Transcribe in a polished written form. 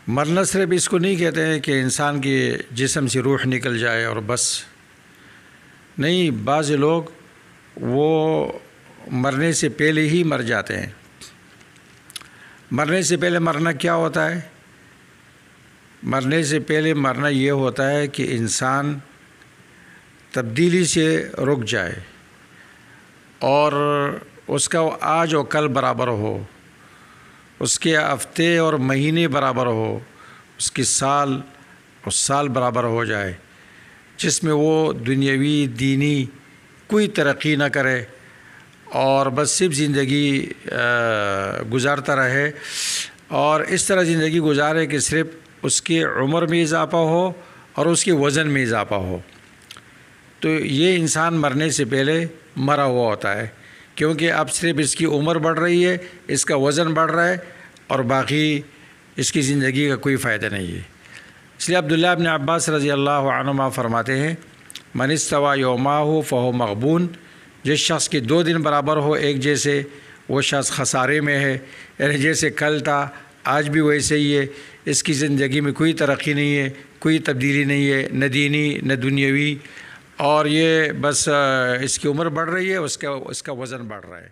مرنا صرف اس کو نہیں کہتے ہیں کہ انسان کے جسم سے روح نکل جائے اور بس، نہیں، بعض لوگ وہ مرنے سے پہلے ہی مر جاتے ہیں۔ مرنے سے پہلے مرنا کیا ہوتا ہے؟ مرنے سے پہلے مرنا یہ ہوتا ہے کہ انسان تبدیلی سے رک جائے اور اس کا آج اور کل برابر ہو، اس کے ہفتے اور مہینے برابر ہو، اس کی سال اور سال برابر ہو جائے، جس میں وہ دنیاوی دینی کوئی ترقی نہ کرے اور بس صرف زندگی گزارتا رہے، اور اس طرح زندگی گزارے کہ صرف اس کی عمر میں اضافہ ہو اور اس کے وزن میں اضافہ ہو، تو یہ انسان مرنے سے پہلے مرا ہوا ہوتا ہے، کیونکہ اب صرف اس کی عمر بڑھ رہی ہے، اس کا وزن بڑھ رہا ہے، اور باقی اس کی زندگی کا کوئی فائدہ نہیں ہے۔ اس لیے عبداللہ ابن عباس رضی اللہ عنہما فرماتے ہیں، من استوى یومہ فہو مغبون، جس شخص کے 2 دن برابر ہو ایک جیسے، وہ شخص خسارے میں ہے، یعنی جیسے کل تھا آج بھی ویسے ہی ہے، اس کی زندگی میں کوئی ترقی نہیں ہے، کوئی تبدیلی نہیں ہے، نہ دینی نہ دنیاوی، اور یہ بس اس کی عمر بڑھ رہی ہے، اس کا وزن بڑھ رہا ہے۔